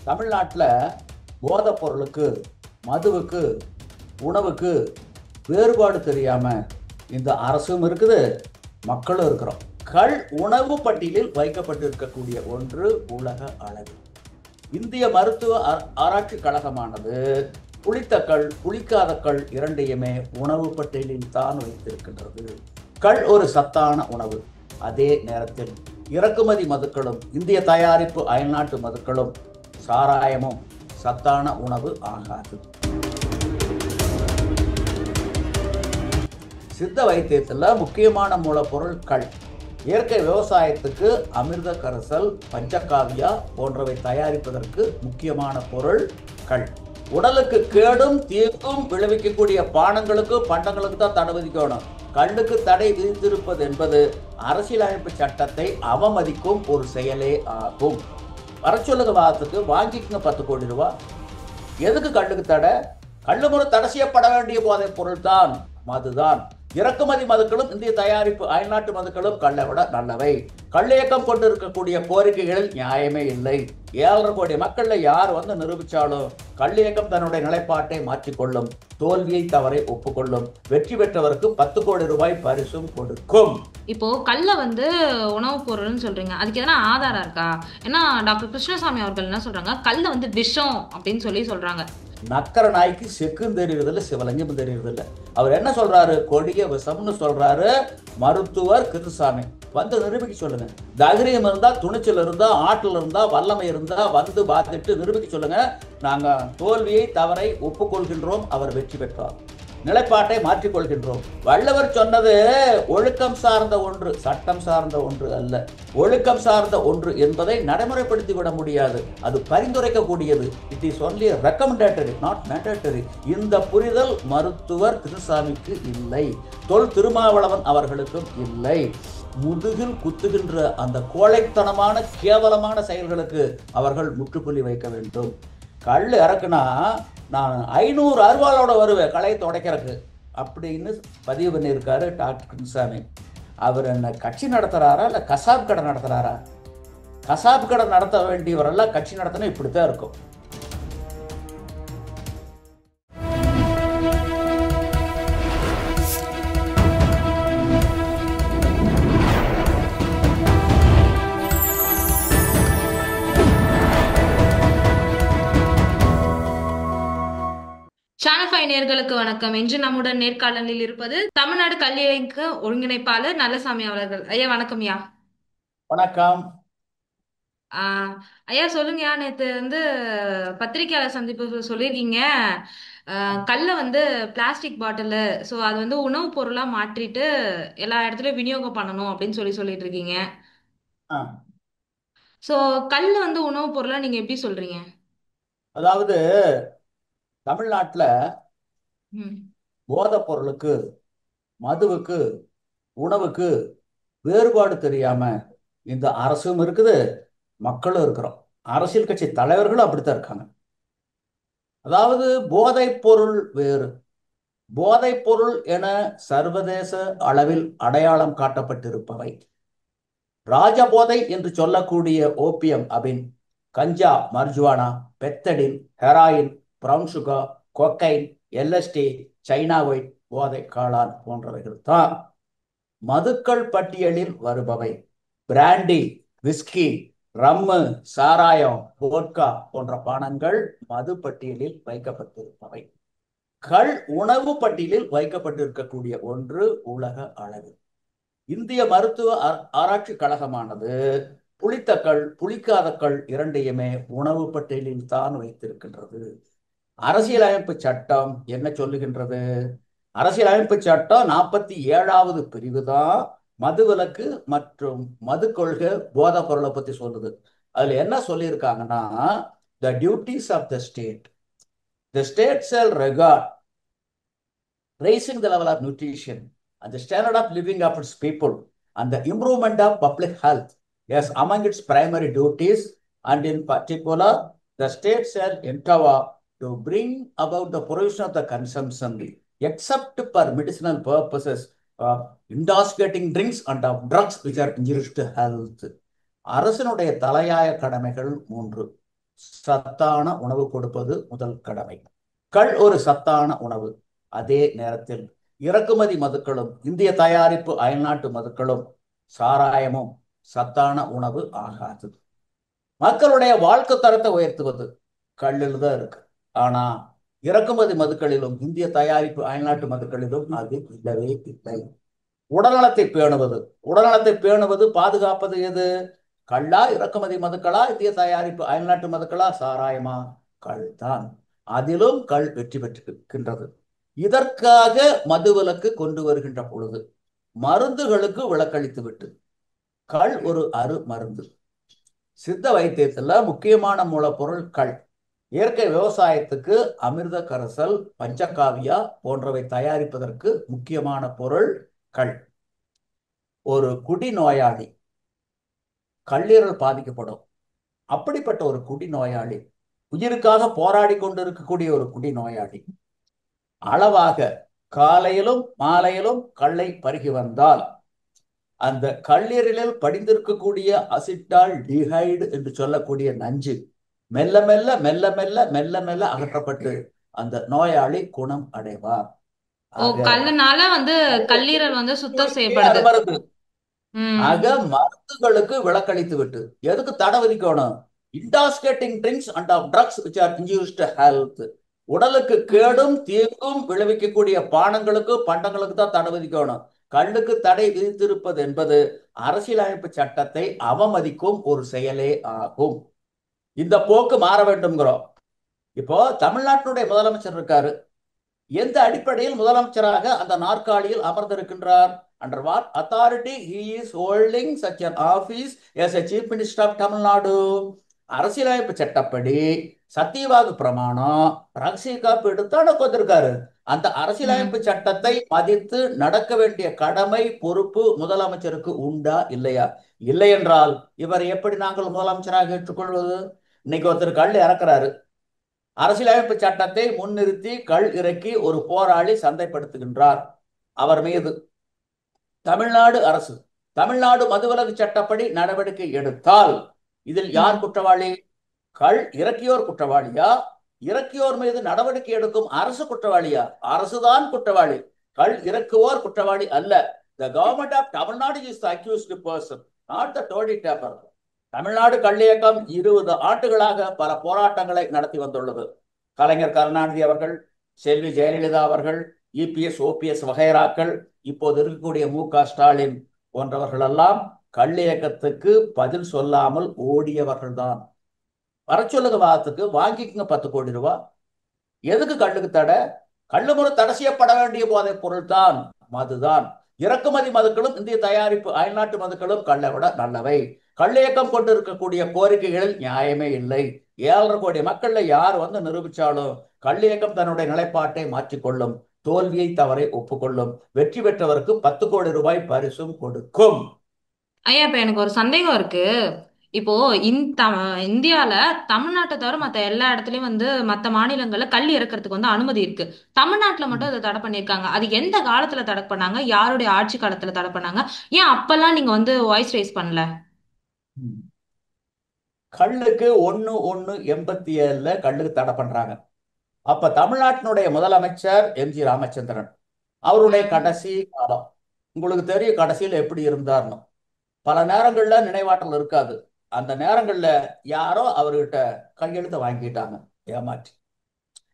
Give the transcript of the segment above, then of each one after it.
தமிழ்நாட்டில் போதைப் பொருளுக்கு, மதுவுக்கு, உணவுக்கு வேறுபாடு தெரியாமல் இந்த அரசும் இருக்குது, மக்களும் இருக்கிறோம். கள் உணவு பட்டியலில் வைக்கப்பட்டிருக்கக்கூடிய ஒன்று உலக அளவில். இந்திய மருத்துவ ஆராய்ச்சி கழகமானது புளித்த கள், புளிக்காத கள் இரண்டையுமே உணவு பட்டியலில் தான் வைத்திருக்கின்றது. கள் ஒரு சத்தான உணவு. அதே நேரத்தில் இறக்குமதி மதுக்களும் இந்திய தயாரிப்பு அயல்நாட்டு மதுக்களும் சாராயமும் சத்தான உணவு ஆகாது. சித்த வைத்தியத்தில் முக்கியமான மூலப்பொருள் கள். இயற்கை விவசாயத்துக்கு அமிர்த கரைசல், பஞ்சகாவியா போன்றவை தயாரிப்பதற்கு முக்கியமான பொருள் கள். உடலுக்கு கேடும் தீர்க்கும் விளைவிக்கக்கூடிய பானங்களுக்கு, பண்டங்களுக்கு தான் தடை விதிக்கணும். கல்லுக்கு தடை விதித்திருப்பது என்பது அரசியலமைப்பு சட்டத்தை அவமதிக்கும் ஒரு செயலே ஆகும். வரச்சொல்லுக்கு வாங்கிக்கங்க 10 கோடி ரூபா. எதுக்கு கல்லுக்கு தடை? கல்லு முறை தடை செய்யப்பட வேண்டிய போதைப் பொருள் தான் மதுதான். இறக்குமதி மதுக்களும் இந்திய தயாரிப்பு அயல்நாட்டு மதுக்களும் கல்லை விட நல்லவை. கல்லியக்கம் கொண்டு இருக்கக்கூடிய கோரிக்கைகளில் நியாயமே இல்லை. 7.5 கோடி மக்கள்ல யார் வந்து நிரூபிச்சாலும் கல்லியக்கம் தன்னுடைய நிலைப்பாட்டை மாற்றிக்கொள்ளும், தோல்வியை தவறை ஒப்புக்கொள்ளும், வெற்றி பெற்றவருக்கு 10 கோடி ரூபாய் பரிசும் கொடுக்கும். இப்போ கல்ல வந்து உணவுப் பொருள்னு சொல்றீங்க, அதுக்கு எதனா ஆதாரம் இருக்கா? ஏன்னா டாக்டர் கிருஷ்ணசாமி அவர்கள் என்ன சொல்றாங்க, கல்ல வந்து விஷம் அப்படின்னு சொல்றாங்க. நக்கர நாய்க்கு செக்கும் தெரியுறதில்ல, சிவலிங்கம் தெரியுறதில்ல. அவர் என்ன சொல்றாரு? கொடிய விஷம்னு சொல்றாரு மருத்துவர் கிருஷ்ணசாமி. வந்து நிரூபிக்க சொல்லுங்க. தைரியம் இருந்தா, துணிச்சல் இருந்தா, ஆற்றல் இருந்தா, வல்லமை இருந்தா வந்து பார்த்துட்டு நிரூபிக்க சொல்லுங்க. நாங்க தோல்வியை தவறை ஒப்புக்கொள்கின்றோம், அவர் வெற்றி பெற்றார், நிலைப்பாட்டை மாற்றிக்கொள்கின்றோம். வள்ளுவர் சொன்னது ஒழுக்கம் சார்ந்த ஒன்று, சட்டம் சார்ந்த ஒன்று அல்ல. ஒழுக்கம் சார்ந்த ஒன்று என்பதை நடைமுறைப்படுத்தி விட முடியாது, அது பரிந்துரைக்கக்கூடியது. It is only recommendatory, not mandatory. இந்த புரிதல் மருத்துவர் கிருஷ்ணசாமிக்கு இல்லை, தொல் திருமாவளவன் அவர்களுக்கும் இல்லை. முதுகில் குத்துகின்ற அந்த கோழைத்தனமான கேவலமான செயல்களுக்கு அவர்கள் முற்றுப்புள்ளி வைக்க வேண்டும். கல் இறக்குனா நான் 500 அருவாளோட வருவேன் களையை துடைக்கிறதுக்கு அப்படின்னு பதிவு பண்ணியிருக்காரு டாக்டர் கிருஷ்ணசாமி. அவர் என்ன கட்சி நடத்துகிறாரா இல்லை கசாப் கடை நடத்துகிறாரா? கசாப் கடை நடத்த வேண்டியவரெல்லாம் கட்சி நடத்தினா இப்படித்தான் இருக்கும். சேனல் 5 நேயர்களுக்கு வணக்கம். இன்று நம்முடன் நேர்காணலில் இருப்பது தமிழ்நாடு கல்வியக்க ஒருங்கிணைப்பாளர் நல்லசாமி அவர்கள். ஐயா வணக்கம்யா. வணக்கம். ஐயா சொல்லுங்கய்யா, நேத்து வந்து பத்திரிகையாளர் சந்திப்பு சொல்லியிருக்கீங்க, கல்ல வந்து பிளாஸ்டிக் பாட்டில், ஸோ அது வந்து உணவுப் பொருளா மாற்றிட்டு எல்லா இடத்துலயும் விநியோகம் பண்ணணும் அப்படின்னு சொல்லிட்டு இருக்கீங்க. ஸோ கல் வந்து உணவுப் பொருளா நீங்க எப்படி சொல்றீங்க? அதாவது தமிழ்நாட்டில் போதைப் பொருளுக்கு, மதுவுக்கு, உணவுக்கு வேறுபாடு தெரியாம இந்த அரசும் இருக்குது, மக்களும் இருக்கிறோம். அரசியல் கட்சி தலைவர்களும் அப்படித்தான் இருக்காங்க. அதாவது போதைப் பொருள் வேறு. போதைப் பொருள் என சர்வதேச அளவில் அடையாளம் காட்டப்பட்டிருப்பவை ராஜபோதை என்று சொல்லக்கூடிய ஓபியம், அபின், கஞ்சா, marijuana, pethidine, heroin, brown sugar, cocaine, LSD, China white, போதை காளான் போன்றவைகள் தான் மதுக்கள் பட்டியலில் வருபவை. பிராண்டி, விஸ்கி, ரம்மு, சாராயம், வோட்கா போன்ற பானங்கள் மது பட்டியலில் வைக்கப்பட்டிருப்பவை. கள் உணவு பட்டியலில் வைக்கப்பட்டிருக்கக்கூடிய ஒன்று உலக அளவில். இந்திய மருத்துவ ஆராய்ச்சி கழகமானது புளித்த கள், புளிக்காத கள் இரண்டையுமே உணவு பட்டியலில் தான் வைத்திருக்கின்றது. அரசியலமைப்பு சட்டம் என்ன சொல்லுகின்றது? அரசியலமைப்பு சட்டம் 47வது பிரிவு தான் மதுவிலக்கு மற்றும் மது கொள்கை போதை பொருளை பத்தி சொல்லுது. அதுல என்ன சொல்லியிருக்காங்கன்னா, the duties of the state, the state shall regard raising the level of nutrition and the standard of living of its people and the improvement of public health as among its primary duties, and in particular the state shall endeavor to bring about the provision of the consumption except for medicinal purposes of intoxicating drinks and of drugs which are injurious to health. அரசினுடைய தலையாய கடமைகள் 3. சத்தான உணவு கொடுப்பது முதல் கடமை. கள் ஒரு சத்தான உணவு. அதே நேரத்தில் இறக்குமதி மதுக்களும் இந்திய தயாரிப்பு அயல்நாட்டு மதுக்களும் சாராயமும் சத்தான உணவு ஆகாது. மக்களுடைய வாழ்க்கை தரத்தை உயர்த்துவது கல்லில் தான் இருக்கு. ஆனா இறக்குமதி மதுக்களிலும் இந்திய தயாரிப்பு அயல்நாட்டு மதுக்களிலும் அது இல்லவே இல்லை. உடல்நலத்தை பேணுவது உடல்நலத்தை பேணுவது பாதுகாப்பது எது? கள்ளா, இறக்குமதி மதுக்களா, இந்திய தயாரிப்பு அயல்நாட்டு மதுக்களா, சாராயமா? கள் தான். அதிலும் கள் வெற்றி பெற்றிருக்கின்றது. இதற்காக மதுவிலக்கு கொண்டு வருகின்ற பொழுது மருந்துகளுக்கு விலக்களித்து விட்டு கள் ஒரு அரு மருந்து. சித்த வைத்தியத்துல முக்கியமான மூலப்பொருள் கள். இயற்கை விவசாயத்துக்கு அமிர்த கரைசல், பஞ்சகாவியா போன்றவை தயாரிப்பதற்கு முக்கியமான பொருள் கள். ஒரு குடிநோயாளி கல்லீரல் பாதிக்கப்படும். அப்படிப்பட்ட ஒரு குடிநோயாளி, உயிருக்காக போராடி கொண்டிருக்கக்கூடிய ஒரு குடிநோயாளி அளவாக காலையிலும் மாலையிலும் கல்லை பருகி வந்தால் அந்த கல்லீரலில் படிந்திருக்கக்கூடிய அசிட்டால் டிஹைடு என்று சொல்லக்கூடிய நஞ்சு மெல்ல மெல்ல மெல்ல மெல்ல மெல்ல மெல்ல அகற்றப்பட்டு அந்த நோயாளி குணம் அடைவார். ஓ, ஆக கல்லுனால வந்து கல்லீரல் வந்து சுத்தம் செய்யப்படுது. அருமருந்து. ம். ஆக மருந்துகளுக்கு விலக்களித்து விட்டு எதுக்கு தடை விதிக்கணும்? Intoxicating drinks and of drugs which are injurious to health. உடலுக்கு ம். கேடும் தீங்கும் விளைவிக்கக்கூடிய பானங்களுக்கு பண்டங்களுக்கு தான் தடை விதிக்கணும். கல்லுக்கு தடை விதித்திருப்பது என்பது அரசியலமைப்பு சட்டத்தை அவமதிக்கும் ஒரு செயலே ஆகும். இந்த போக்கு மாற வேண்டும்ங்கிறோம். இப்போ தமிழ்நாட்டினுடைய முதலமைச்சர் இருக்காரு. எந்த அடிப்படையில் முதலமைச்சராக அந்த நாற்காலியில் அமர்ந்திருக்கின்றார்? Under what authority he is holding such an office as a chief minister of Tamil Nadu? அரசியலமைப்பு சட்டப்படி சத்தியவாத பிரமாணம், ரகசிய காப்பீடு தானே கொண்டிருக்காரு. அந்த அரசியலமைப்பு ம். சட்டத்தை மதித்து நடக்க வேண்டிய கடமை பொறுப்பு முதலமைச்சருக்கு உண்டா இல்லையா? இல்லை என்றால் இவர் எப்படி நாங்கள் முதலமைச்சராக ஏற்றுக்கொள்வது? இன்னைக்கு ஒருத்தர் கல் இறக்குறாரு. அரசியலமைப்பு சட்டத்தை முன்னிறுத்தி கள் இறக்கி ஒரு போராளி சந்தைப்படுத்துகின்றார். அவர் மீது தமிழ்நாடு அரசு தமிழ்நாடு மதுவிலக்கு சட்டப்படி நடவடிக்கை எடுத்தால் இதில் யார் ம். குற்றவாளி? கள் இறக்கியோர் குற்றவாளியா? இறக்கியோர் மீது நடவடிக்கை எடுக்கும் அரசு குற்றவாளியா? அரசுதான் குற்றவாளி. கள் இறக்குவோர் குற்றவாளி அல்ல. The government of Tamil Nadu is the accused person, not the toddy tapper. Tamil Nadu கல் இயக்கம் 20 ஆண்டுகளாக பல போராட்டங்களை நடத்தி வந்துள்ளது. கலைஞர் கருணாநிதி அவர்கள், செல்வி ஜெயலலிதா அவர்கள், இபிஎஸ் ஓபிஎஸ் வகைராக்கள், இப்போது இருக்கக்கூடிய மு.க.ஸ்டாலின் போன்றவர்கள் எல்லாம் கல் இயக்கத்துக்கு பதில் சொல்லாமல் ஓடியவர்கள் தான். வர சொல்லுங்க வாதத்துக்கு, வாங்கிக்கங்க 10 கோடி ரூபாய். எதுக்கு கல்லுக்கு தடை? கள்ளுமுறை தடை செய்யப்பட வேண்டிய போதைப் பொருள் தான் மதுதான். இறக்குமதி மதுக்களும் இந்திய தயாரிப்பு அயல்நாட்டு மதுக்களும் கல்லை விட நல்லவை. கள்ளியக்கம் கொண்டு இருக்கக்கூடிய கோரிக்கைகளில் நியாயமே இல்லை. 7.5 கோடி மக்கள்ல யார் வந்து நிரூபிச்சாலும் கள்ளியக்கம் தன்னுடைய நிலைப்பாட்டை மாற்றிக்கொள்ளும். தோல்வியை தவறை ஒப்புக்கொள்ளும். வெற்றி பெற்றவருக்கு 10 கோடி ரூபாய் பரிசும் கொடுக்கும். ஐயா, இப்ப எனக்கு ஒரு சந்தேகம் இருக்கு. இப்போ இந்தியால தமிழ்நாட்டை தவிர மத்த எல்லா இடத்துலயும் வந்து மத்த மாநிலங்கள்ல கல் இறக்கறதுக்கு வந்து அனுமதி இருக்கு. தமிழ்நாட்டுல மட்டும் அதை தடை பண்ணிருக்காங்க. அது எந்த காலத்துல தடை பண்ணாங்க? யாருடைய ஆட்சி காலத்துல தடை பண்ணாங்க? ஏன் அப்பெல்லாம் நீங்க வந்து வாய்ஸ் ரைஸ் பண்ணல? கல்லுக்கு 1/1/87 கல்லுக்கு தடை பண்றாங்க. அப்ப தமிழ்நாட்டினுடைய முதலமைச்சர் எம்.ஜி. ராமச்சந்திரன் அவருடைய ம். கடைசி காலம். உங்களுக்கு தெரியும் கடைசியில் எப்படி இருந்தார்னு. பல நேரங்கள்ல நினைவாற்றல் இருக்காது. அந்த நேரங்கள்ல யாரோ அவர்கிட்ட கையெழுத்த வாங்கிட்டாங்க, ஏமாற்றி.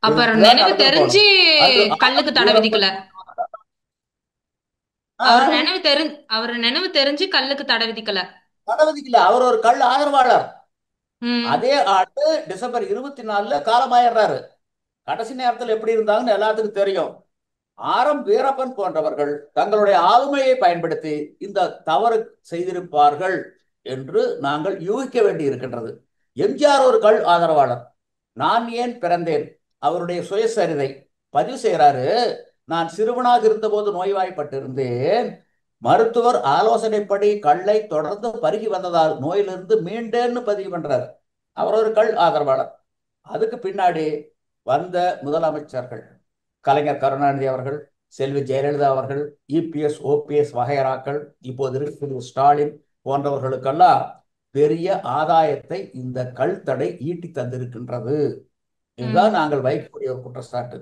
அப்ப இதுதான் நினைவு தெரிஞ்சு நடந்திருக்கணும். அது கல்லுக்கு ஆளும் தடை விதிக்கல. வீரப்பன். ஆஹ், அவர் நினைவு தெரிஞ்சு கல்லுக்கு தடை விதிக்கல. நடவடிக்கையில அவர் ஒரு கல் ஆதரவாளர். ம். அதே ஆண்டு டிசம்பர் 24 காலமாயிடுறாரு. கடைசி நேரத்தில் எப்படி இருந்தாங்கன்னு எல்லாத்துக்கும் தெரியும். வீரப்பன் போன்றவர்கள் தங்களுடைய ஆளுமையை பயன்படுத்தி இந்த தவறு செய்திருப்பார்கள் என்று நாங்கள் யூகிக்க வேண்டி இருக்கின்றது. எம்ஜிஆர் ஒரு கள் ஆதரவாளர். நான் ஏன் பிறந்தேன் அவருடைய சுயசரிதை பதிவு செய்கிறாரு. நான் சிறுவனாக இருந்தபோது நோய்வாய்ப்பட்டிருந்தேன். மருத்துவர் ஆலோசனைப்படி கல்லை தொடர்ந்து பருகி வந்ததால் நோயிலிருந்து மீண்டேன்னு பதிவு பண்றார். அவர் ஒரு கள் ஆதரவாளர். அதுக்கு பின்னாடி வந்த முதலமைச்சர்கள் கலைஞர் கருணாநிதி அவர்கள், செல்வி ஜெயலலிதா அவர்கள், இபிஎஸ் ஓபிஎஸ் வகைராக்கள், இப்போது இருக்கக்கூடிய ஸ்டாலின் போன்றவர்களுக்கெல்லாம் பெரிய ஆதாயத்தை இந்த கள் தடை ஈட்டி தந்திருக்கின்றது. இதுதான் ம். நாங்கள் வைக்கக்கூடிய ஒரு குற்றச்சாட்டு.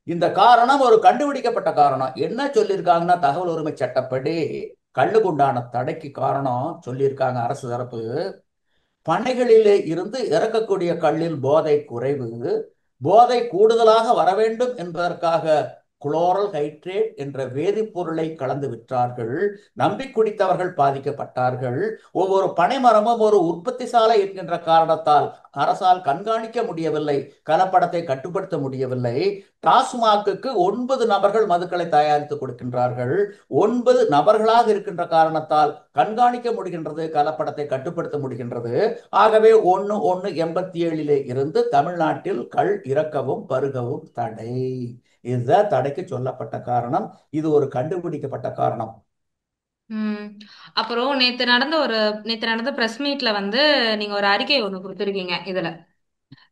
இந்த காரணம் ஒரு கண்டுபிடிக்கப்பட்ட காரணம். என்ன சொல்லியிருக்காங்கன்னா, தகவல் உரிமை சட்டப்படி கள்ளுக்குண்டான தடைக்கு காரணம் சொல்லியிருக்காங்க அரசு தரப்பு. பனைகளிலே இருந்து இறக்கக்கூடிய கள்ளில் போதை குறைவு, போதை கூடுதலாக வர வேண்டும் என்பதற்காக குளோரல் ஹைட்ரேட் என்ற வேதிப்பொருளை கலந்து விற்றார்கள். நம்பி குடித்தவர்கள் பாதிக்கப்பட்டார்கள். ஒவ்வொரு பனைமரமும் ஒரு உற்பத்தி சாலை என்கின்ற காரணத்தால் அரசால் கண்காணிக்க முடியவில்லை, கலப்படத்தை கட்டுப்படுத்த முடியவில்லை. டாஸ்மாகுக்கு 9 நபர்கள் மதுக்களை தயாரித்து கொடுக்கின்றார்கள். 9 நபர்களாக இருக்கின்ற காரணத்தால் கண்காணிக்க முடிகின்றது, கலப்படத்தை கட்டுப்படுத்த முடிகின்றது. ஆகவே 1/1/87 இருந்து தமிழ்நாட்டில் கள் இறக்கவும் பருகவும் தடை. இதுதான் தடைக்கு சொல்லப்பட்ட காரணம். இது ஒரு கண்டுபிடிக்கப்பட்ட காரணம். ம். அப்புறம் நேத்து நடந்த பிரஸ் மீட்ல வந்து நீங்க ஒரு அறிக்கை ஒண்ணு கொடுத்திருக்கீங்க இதுல.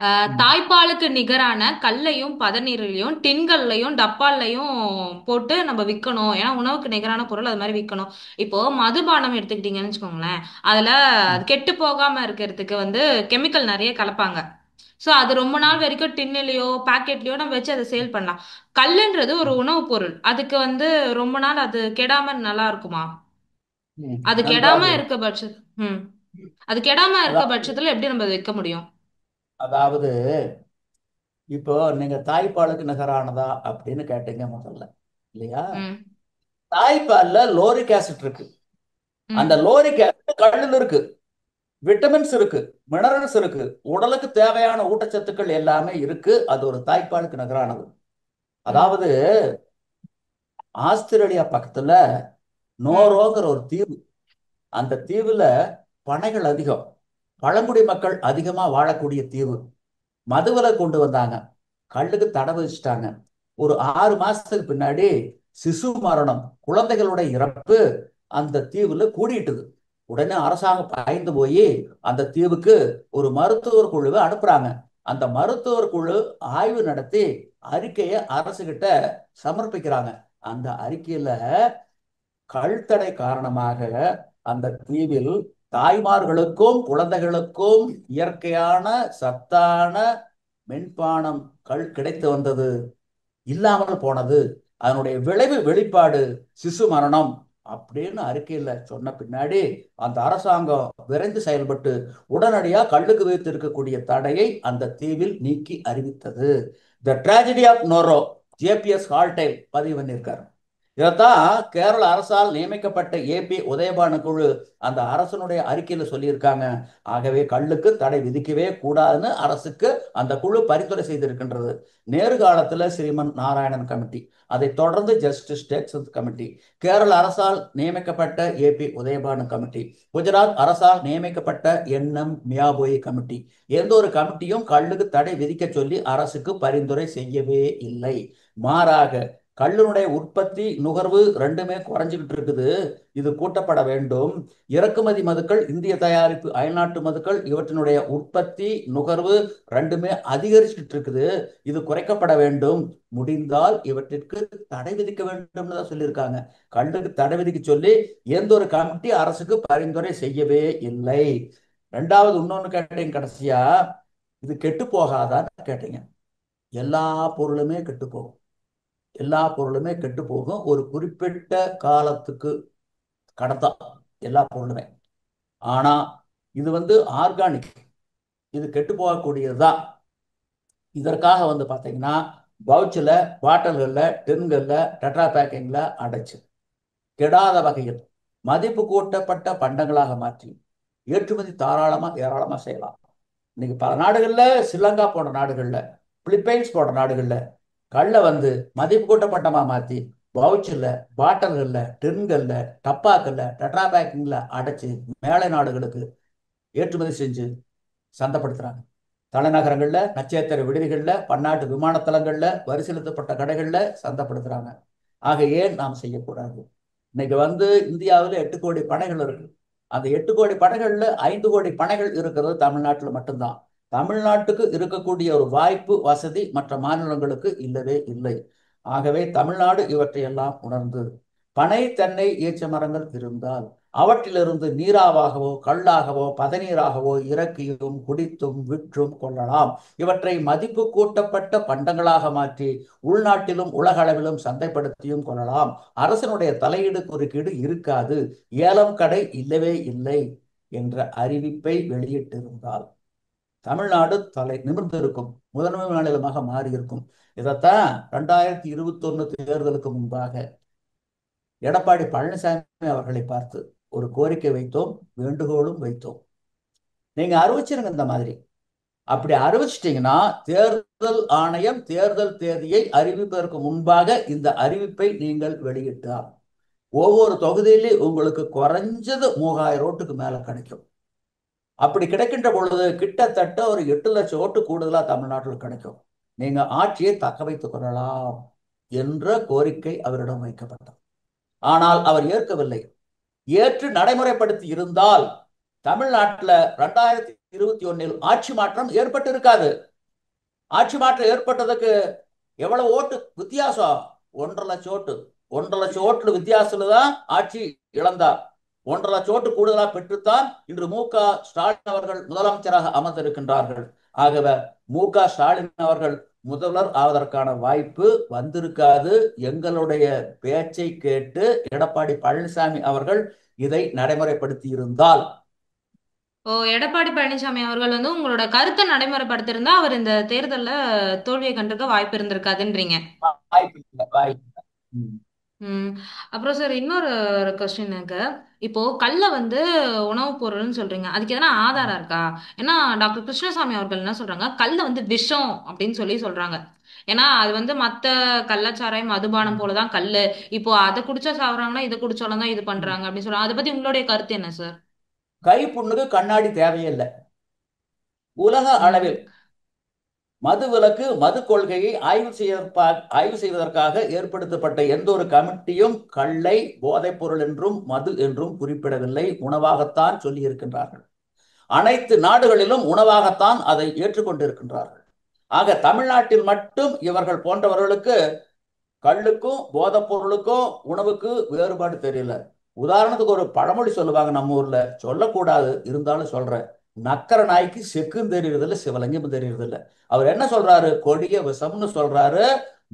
ம். தாய்ப்பாலுக்கு நிகரான கல்லையும் பதநீர்லையும் டின்கள்லையும் டப்பால்லையும் போட்டு நம்ம விற்கணும். ஏன்னா உணவுக்கு நிகரான பொருள் அது மாதிரி விற்கணும். இப்போ மதுபானம் எடுத்துக்கிட்டீங்கன்னு வச்சுக்கோங்களேன். அதுல ம். அது கெட்டு போகாம இருக்கிறதுக்கு வந்து கெமிக்கல் நிறைய கலப்பாங்க. சோ அது ரொம்ப நாள் வரைக்கும் டின்னுலயோ பாக்கெட்லயோ நம்ம வச்சு அதை சேல் பண்ணலாம். கல்லுன்றது ஒரு உணவுப் பொருள். அதுக்கு வந்து ரொம்ப நாள் அது கெடாம நல்லா இருக்குமா? அது கெடாம நன்றாக இருக்க பட்ச ம் அது கெடாம இருக்க அதாவது பட்சத்துல எப்படி நம்ம அதை விற்க முடியும்? அதாவது இப்போ நீங்க தாய்ப்பாலுக்கு நிகரானதா அப்படின்னு கேட்டீங்க முதல்ல, இல்லையா? ம். தாய்ப்பால்ல லோரிக் ஆசிட் இருக்கு. அந்த ம். லோரிக் ஆசிட் கல்லுல இருக்கு. விட்டமின்ஸ் இருக்கு, மினரல்ஸ் இருக்கு, உடலுக்கு தேவையான ஊட்டச்சத்துக்கள் எல்லாமே இருக்கு. அது ஒரு தாய்ப்பாலுக்கு நிகரானது. ம். அதாவது ஆஸ்திரேலியா பக்கத்துல ம். நோரோங்கிற ஒரு தீவு. அந்த தீவுல பனைகள் அதிகம், பழங்குடி மக்கள் அதிகமா வாழக்கூடிய தீவு. மதுவிலக்கு கொண்டு வந்தாங்க, கல்லுக்கு தடை விதிச்சிட்டாங்க. ஒரு 6 மாசத்துக்கு பின்னாடி சிசு மரணம், குழந்தைகளுடைய இறப்பு அந்த தீவுல கூடிட்டுது. உடனே அரசாங்கம் பாய்ந்து போய் அந்த தீவுக்கு ஒரு மருத்துவர் குழுவை அனுப்புறாங்க. அந்த மருத்துவர் குழு ஆய்வு நடத்தி அறிக்கையை அரசுகிட்ட சமர்ப்பிக்கிறாங்க. அந்த அறிக்கையில கல்தடை காரணமாக அந்த தீவில் தாய்மார்களுக்கும் குழந்தைகளுக்கும் இயற்கையான சத்தான மென்பானம் கள் கிடைத்து வந்தது இல்லாமல் போனது. அதனுடைய விளைவு வெளிப்பாடு சிசு மரணம் அப்படின்னு அறிக்கையில சொன்ன பின்னாடி அந்த அரசாங்கம் விரைந்து செயல்பட்டு உடனடியாக கல்லுக்கு வைத்து இருக்கக்கூடிய தடையை அந்த தீவில் நீக்கி அறிவித்தது. த ட்ராஜடி ஆஃப் நோரோ, ஜேபிஎஸ் ஹால்டைல் பதிவு பண்ணியிருக்காரு. இதைத்தான் கேரள அரசால் நியமிக்கப்பட்ட ஏபி உதயபான குழு அந்த அரசனுடைய அறிக்கையில சொல்லியிருக்காங்க. ஆகவே கல்லுக்கு தடை விதிக்கவே கூடாதுன்னு அரசுக்கு அந்த குழு பரிந்துரை செய்திருக்கின்றது. நேரு காலத்துல ஸ்ரீமன் நாராயணன் கமிட்டி, அதை தொடர்ந்து ஜஸ்டிஸ் டேக்ஸத் கமிட்டி, கேரள அரசால் நியமிக்கப்பட்ட ஏபி உதயபானு கமிட்டி, குஜராத் அரசால் நியமிக்கப்பட்ட என்எம் மியாபோய் கமிட்டி, எந்த ஒரு கமிட்டியும் கல்லுக்கு தடை விதிக்க சொல்லி அரசுக்கு பரிந்துரை செய்யவே இல்லை. மாறாக கல்லினுடைய உற்பத்தி நுகர்வு ரெண்டுமே குறைஞ்சிக்கிட்டு இருக்குது. இது கூட்டப்பட வேண்டும். இறக்குமதி மதுக்கள், இந்திய தயாரிப்பு அயல்நாட்டு மதுக்கள், இவற்றினுடைய உற்பத்தி நுகர்வு ரெண்டுமே அதிகரிச்சுட்டு இருக்குது. இது குறைக்கப்பட வேண்டும். முடிந்தால் இவற்றிற்கு தடை விதிக்க வேண்டும்னு தான் சொல்லியிருக்காங்க. கல்லுக்கு தடை விதிக்க சொல்லி எந்த ஒரு கமிட்டி அரசுக்கு பரிந்துரை செய்யவே இல்லை. ரெண்டாவது இன்னொன்னு கேட்டீங்க கடைசியா, இது கெட்டு போகாதான்னு கேட்டீங்க. எல்லா பொருளுமே கெட்டு போகும். எல்லா பொருளுமே கெட்டு போகும் ஒரு குறிப்பிட்ட காலத்துக்கு கடத்தா, எல்லா பொருளுமே. ஆனா இது வந்து ஆர்கானிக், இது கெட்டு போகக்கூடியதுதான். இதற்காக வந்து பார்த்தீங்கன்னா பவுச்சில், பாட்டில்களில், டின்களில், டெட்ரா பேக்கிங்கில் அடைச்சு கெடாத வகையில் மதிப்பு கூட்டப்பட்ட பண்டங்களாக மாற்றி ஏற்றுமதி தாராளமாக ஏராளமாக செய்யலாம். இன்னைக்கு பல நாடுகளில், ஸ்ரீலங்கா போன்ற நாடுகளில், பிலிப்பைன்ஸ் போன்ற நாடுகளில் கல்லை வந்து மதிப்பு கூட்டப்பட்டமா மாற்றி பவுச்சில், பாட்டில்களில், டின்களில், டப்பாக்களில், டெட்ரா பேக்கிங்கில் அடைச்சு மேலை நாடுகளுக்கு ஏற்றுமதி செஞ்சு சந்தைப்படுத்துறாங்க. தலைநகரங்களில், நட்சத்திர விடுதிகளில், பன்னாட்டு விமானத்தளங்களில், வரி செலுத்தப்பட்ட கடைகளில் சந்தைப்படுத்துறாங்க. ஆக ஏன் நாம் செய்யக்கூடாது? இன்னைக்கு வந்து இந்தியாவில் 8 கோடி பனைகள் இருக்கு. அந்த 8 கோடி பனைகள்ல 5 கோடி பனைகள் இருக்கிறது தமிழ்நாட்டில் மட்டும்தான். தமிழ்நாட்டுக்கு இருக்கக்கூடிய ஒரு வாய்ப்பு வசதி மற்ற மாநிலங்களுக்கு இல்லவே இல்லை. ஆகவே தமிழ்நாடு இவற்றையெல்லாம் உணர்ந்து பனை தென்னை ஈச்ச மரங்கள் இருந்தால் அவற்றிலிருந்து நீராவாகவோ கல்லாகவோ பதநீராகவோ இறக்கியும் குடித்தும் விற்றும் கொள்ளலாம். இவற்றை மதிப்பு கூட்டப்பட்ட பண்டங்களாக மாற்றி உள்நாட்டிலும் உலகளவிலும் சந்தைப்படுத்தியும் கொள்ளலாம். அரசனுடைய தலையீடு குறுக்கீடு இருக்காது. ஏலம் கடை இல்லவே இல்லை என்ற அறிவிப்பை வெளியிட்டிருந்தால் தமிழ்நாடு தலை நிமிர்ந்திருக்கும், முதன்மை மாநிலமாக மாறியிருக்கும். இதைத்தான் 2021 தேர்தலுக்கு முன்பாக எடப்பாடி பழனிசாமி அவர்களை பார்த்து ஒரு கோரிக்கை வைத்தோம், வேண்டுகோளும் வைத்தோம். நீங்க அறிவிச்சிருங்க இந்த மாதிரி. அப்படி அறிவிச்சிட்டீங்கன்னா தேர்தல் ஆணையம் தேர்தல் தேதியை அறிவிப்பதற்கு முன்பாக இந்த அறிவிப்பை நீங்கள் வெளியிட்டால் ஒவ்வொரு தொகுதியிலும் உங்களுக்கு குறைஞ்சது 3000 ஓட்டுக்கு மேல கிடைக்கும். அப்படி கிடைக்கின்ற பொழுது கிட்டத்தட்ட ஒரு 8 லட்சம் ஓட்டு கூடுதலா தமிழ்நாட்டில் கிடைக்கும். நீங்க ஆட்சியை தக்க வைத்துக் கொள்ளலாம் என்ற கோரிக்கை அவரிடம் வைக்கப்பட்டது. ஆனால் அவர் ஏற்கவில்லை. ஏற்று நடைமுறைப்படுத்தி இருந்தால் தமிழ்நாட்டில் 2021 ஆட்சி மாற்றம் ஏற்பட்டு இருக்காது. ஆட்சி மாற்றம் ஏற்பட்டதுக்கு எவ்வளவு ஓட்டு வித்தியாசம்? 1.5 லட்சம் ஓட்டு. 1.5 லட்சம் ஓட்டு வித்தியாசத்துல தான் ஆட்சி இழந்தார். 1.5 லட்சம் ஓட்டு கூடுதலா பெற்றுத்தான் இன்று மு.க.ஸ்டாலின் அவர்கள் முதலமைச்சராக அமர்ந்திருக்கின்றார்கள். ஆகவே மு.க.ஸ்டாலின் அவர்கள் முதல்வர் ஆவதற்கான வாய்ப்பு வந்திருக்காது. எங்களுடைய பேச்சை கேட்டு எடப்பாடி பழனிசாமி அவர்கள் இதை நடைமுறைப்படுத்தி இருந்தால். ஓ, எடப்பாடி பழனிசாமி அவர்கள் வந்து உங்களோட கருத்தை நடைமுறைப்படுத்திருந்தா அவர் இந்த தேர்தல்ல தோல்வியை கண்டிருக்க வாய்ப்பு இருந்திருக்காதுன்றீங்க. வாய்ப்பு இல்லை, வாய்ப்பு இல்லை. ம். அப்புறம் சார் இன்னொரு கொஸ்டின் எனக்கு. இப்போ கல்ல வந்து உணவுப் பொருள்னு சொல்றீங்க. அதுக்கு எதனா ஆதாரம் இருக்கா? ஏன்னா டாக்டர் கிருஷ்ணசாமி அவர்கள் என்ன சொல்றாங்க, கல்ல வந்து விஷம் அப்படின்னு சொல்லி சொல்றாங்க. ஏன்னா அது வந்து மத்த கள்ளச்சாராயம் மதுபானம் போலதான் கல்லு. இப்போ அதை குடிச்சா சாவறாங்கன்னா இதை குடிச்சாலும் தான் இது பண்றாங்க அப்படின்னு சொல்றாங்க. அதை பத்தி உங்களுடைய கருத்து என்ன சார்? கை புண்ணுக்கு கண்ணாடி தேவையில்லை. உலக அளவில் ம். மது விலக்கு மது கொள்கையை ஆய்வு செய்வதற்காக ஏற்படுத்தப்பட்ட எந்த ஒரு கமிட்டியும் கள்ளை போதைப் பொருள் என்றும் மது என்றும் குறிப்பிடவில்லை. உணவாகத்தான் சொல்லி இருக்கின்றார்கள். அனைத்து நாடுகளிலும் உணவாகத்தான் அதை ஏற்றுக்கொண்டிருக்கின்றார்கள். ஆக தமிழ்நாட்டில் மட்டும் இவர்கள் போன்றவர்களுக்கு கள்ளுக்கும் போதைப் பொருளுக்கும் உணவுக்கு வேறுபாடு தெரியல. உதாரணத்துக்கு ஒரு பழமொழி சொல்லுவாங்க நம்ம ஊர்ல, சொல்லக்கூடாது இருந்தாலும் சொல்றேன். நக்கர நாய்க்கு செக்கும் தெரியறது இல்லை, சிவலிங்கம் தெரியறது இல்லை. அவர் என்ன சொல்றாரு? கொடிய விஷம்னு சொல்றாரு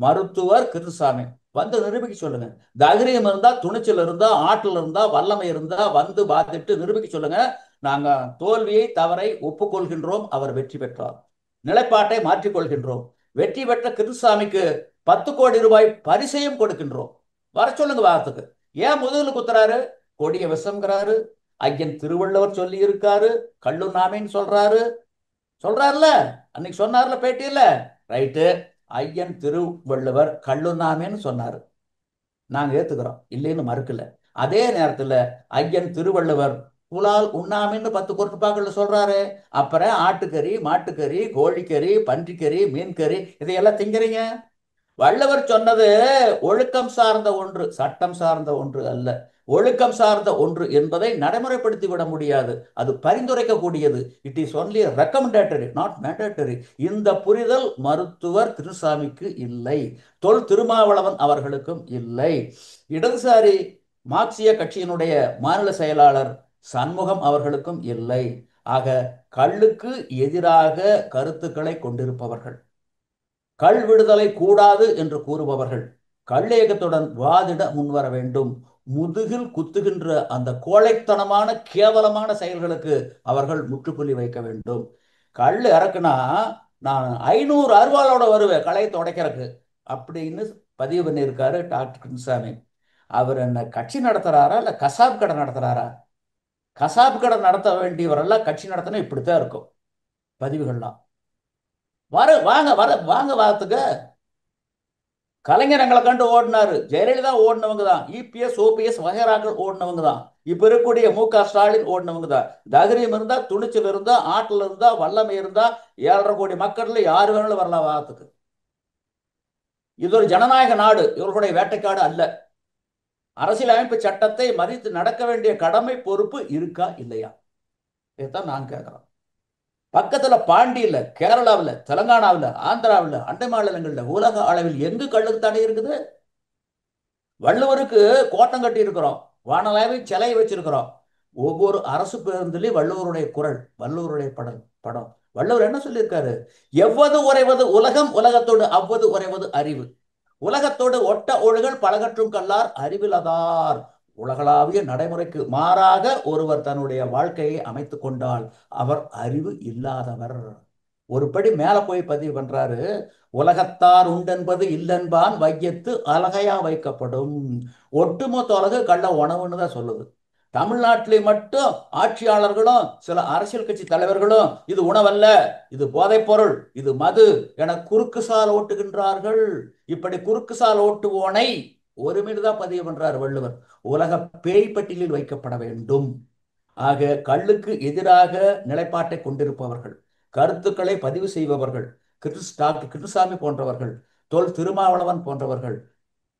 மருத்துவர் கிருஷ்ணசாமி. வந்து நிரூபிக்க சொல்லுங்க. தைரியம் இருந்தா, துணிச்சல் இருந்தா, ஆற்றல் இருந்தா, வல்லமை இருந்தா வந்து பாத்துட்டு நிரூபிக்க சொல்லுங்க. நாங்க தோல்வியை தவறை ஒப்புக்கொள்கின்றோம். அவர் வெற்றி பெற்றார். நிலைப்பாட்டை மாற்றிக்கொள்கின்றோம். வெற்றி பெற்ற கிருஷ்ணசாமிக்கு 10 கோடி ரூபாய் பரிசையும் கொடுக்கின்றோம். வர சொல்லுங்க வாரத்துக்கு. ஏன் முதுகுல குத்துறாரு? கொடிய விஷம்ங்கிறாரு. ஐயன் திருவள்ளுவர் சொல்லி இருக்காரு, கள்ளு நாமேன்னு சொல்றாரு. சொல்றாருல, அன்னைக்கு சொன்னார்ல பேட்டியில. ரைட்டு, ஐயன் திருவள்ளுவர் கள்ளு நாமேன்னு சொன்னாரு, நாங்க ஏத்துக்கிறோம், இல்லைன்னு மறுக்கல. அதே நேரத்துல ஐயன் திருவள்ளுவர் புலால் உண்ணாமின்னு 10 குறட்டுப்பாக்கள்ல சொல்றாரு. அப்புறம் ஆட்டுக்கறி, மாட்டுக்கறி, கோழிக்கறி, பன்றிக்கறி, மீன்கறி இதையெல்லாம் திங்கிறீங்க. வள்ளுவர் சொன்னது ஒழுக்கம் சார்ந்த ஒன்று, சட்டம் சார்ந்த ஒன்று அல்ல. ஒழுக்கம் சார்ந்த ஒன்று என்பதை நடைமுறைப்படுத்தி விட முடியாது. அது பரிந்துரைக்கக்கூடியது. It is only recommendatory, not mandatory. இந்த புரிதல் மருத்துவர் திருசாமிக்கு இல்லை. தொல் திருமாவளவன் அவர்களுக்கும் இல்லை. இடதுசாரி மார்க்சிய கட்சியினுடைய மாநில செயலாளர் சண்முகம் அவர்களுக்கும் இல்லை. ஆக கள்ளுக்கு எதிராக கருத்துக்களை கொண்டிருப்பவர்கள், கள் விடுதலை கூடாது என்று கூறுபவர்கள் கள்ளேகத்துடன் வாதிட முன்வர வேண்டும். முதுகில் குத்துகின்ற அந்த கோழைத்தனமான கேவலமான செயல்களுக்கு அவர்கள் முற்றுப்புள்ளி வைக்க வேண்டும். கல் இறக்குனா நான் 500 அருவாளோட வருவேன் களையை துடைக்கிறதுக்கு அப்படின்னு பதிவு பண்ணியிருக்காரு டாக்டர் கிருஷ்ணசாமி. அவர் என்ன கட்சி நடத்துறாரா இல்ல கசாப் கடை நடத்துறாரா? கசாப் கடை நடத்த வேண்டியவரெல்லாம் கட்சி நடத்தினா இப்படித்தான் இருக்கும் பதிவுகள்லாம். வாங்க வாங்க வாரத்துக்கு. கலைஞர் எங்களை கண்டு ஓடினாரு, ஜெயலலிதா ஓடினவங்க தான், இபிஎஸ் ஓபிஎஸ் வகைராக்கள் ஓடினவங்க தான், இப்ப இருக்கக்கூடிய மு.க.ஸ்டாலின் ஓடினவங்க தான். தைரியம் இருந்தா, துணிச்சல் இருந்தா, ஆற்றல் இருந்தா, வல்லமை இருந்தா 7.5 கோடி மக்கள்ல யாரு வேணாலும் வரலாம் வாரத்துக்கு. இது ஒரு ஜனநாயக நாடு, இவர்களுடைய வேட்டைக்காடு அல்ல. அரசியலமைப்பு சட்டத்தை மதித்து நடக்க வேண்டிய கடமை பொறுப்பு இருக்கா இல்லையா? இதைத்தான் நான் கேட்கிறோம். பக்கத்துல பாண்டியில, கேரளாவில், தெலங்கானாவில், ஆந்திராவில், அண்டை மாநிலங்கள்ல, உலக அளவில் எங்கு கள்ளுக்கு தடை இருக்குது? வள்ளுவருக்கு கோட்டம் கட்டி இருக்கிறோம். வானளாவி சிலை வச்சிருக்கிறோம். ஒவ்வொரு அரசு பேருந்துலயும் வள்ளுவருடைய குரல், வள்ளுவருடைய படம். வள்ளுவர் என்ன சொல்லியிருக்காரு? எவ்வது உறைவது உலகம், உலகத்தோடு அவ்வது உறைவது அறிவு. உலகத்தோடு ஒட்ட ஒழுகல் பழகற்றும் கல்லார் அறிவிலதார். உலகளாவிய நடைமுறைக்கு மாறாக ஒருவர் தன்னுடைய வாழ்க்கையை அமைத்துக் கொண்டால் அவர் அறிவு இல்லாதவர். ஒரு படி மேல போய் பதிவு பண்றாரு. உலகத்தார் உண்டென்பது இல்லென்பான் வையத்து அழகையா வைக்கப்படும். ஒட்டுமொத்த உலக கள்ள உணவுன்னு தான் சொல்லுது. தமிழ்நாட்டிலே மட்டும் ஆட்சியாளர்களும் சில அரசியல் கட்சி தலைவர்களும் இது உணவல்ல, இது போதைப் பொருள், இது மது என குறுக்கு சால் ஓட்டுகின்றார்கள். இப்படி குறுக்கு சால் ஓட்டுவோனை ஒருமில்தான் பதிவு பண்றார் வள்ளுவர். உலக பேய் பட்டியலில் வைக்கப்பட வேண்டும். ஆக கள்ளுக்கு எதிராக நிலைப்பாட்டை கொண்டிருப்பவர்கள், கருத்துக்களை பதிவு செய்பவர்கள், டாக்டர் கிருஷ்ணசாமி போன்றவர்கள், தொல் திருமாவளவன் போன்றவர்கள்,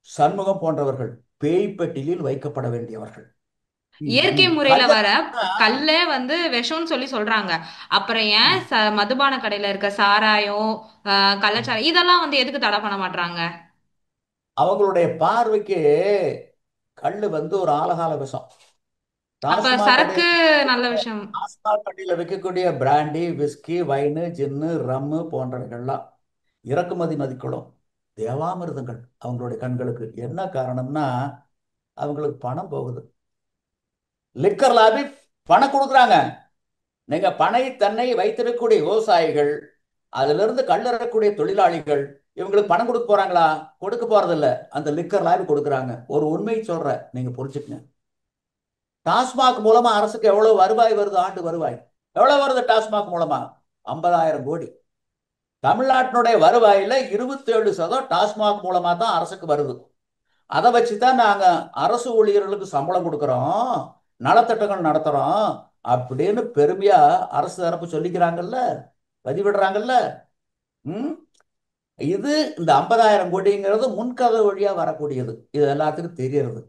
சண்முகம் போன்றவர்கள் பேய்ப்பட்டியலில் வைக்கப்பட வேண்டியவர்கள். இயற்கை முறையில கள்ள வர கல்லே வந்து விஷம்னு சொல்லி சொல்றாங்க. அப்புறம் ஏன் மதுபான கடையில இருக்க சாராயம், கள்ளச்சாராயம் இதெல்லாம் வந்து எதுக்கு தடை பண்ண மாட்றாங்க? அவங்களுடைய பார்வைக்கு கள்ளு வந்து ஒரு ஆலகால விஷம். அப்ப டாஸ்மாக் சரக்கு கடையில் நல்ல விஷயம். டாஸ்மாக் கடையில் விற்கக்கூடிய பிராண்டி, விஸ்கி, வைனு, ஜின்னு, ரம்மு போன்றவைகள்லாம் இறக்குமதி மதிக்களும் தேவாமிர்தங்கள் அவங்களுடைய கண்களுக்கு. என்ன காரணம்னா அவங்களுக்கு பணம் போகுது. லிக்கர் லாபி பணம் கொடுக்குறாங்க. நீங்க பனை தன்னை வைத்திருக்கக்கூடிய விவசாயிகள், அதுல இருந்து கல்லறக்கூடிய தொழிலாளிகள், இவங்களுக்கு பணம் கொடுக்க போறாங்களா? கொடுக்க போறதில்ல. அந்த லிக்கர் லாபி கொடுக்குறாங்க. ஒரு உண்மை சொல்றேன், நீங்க புரிஞ்சுக்கங்க. டாஸ்மாக் மூலமா அரசுக்கு எவ்வளவு வருவாய் வருது? ஆண்டு வருவாய் எவ்வளவு வருது டாஸ்மாக் மூலமா? 50,000 கோடி. தமிழ்நாட்டினுடைய வருவாயில 27% டாஸ்மாக் மூலமா தான் அரசுக்கு வருது. அதை வச்சுதான் நாங்க அரசு ஊழியர்களுக்கு சம்பளம் கொடுக்கறோம், நலத்திட்டங்கள் நடத்துறோம் அப்படின்னு பெருமையா அரசு தரப்பு சொல்லிக்கிறாங்கல்ல, பதிவிடுறாங்கல்ல. ம் இது இந்த 50,000 கோடிங்கிறது முன்கதவு வழியா வரக்கூடியது. இது எல்லாத்துக்கும் தெரியறது.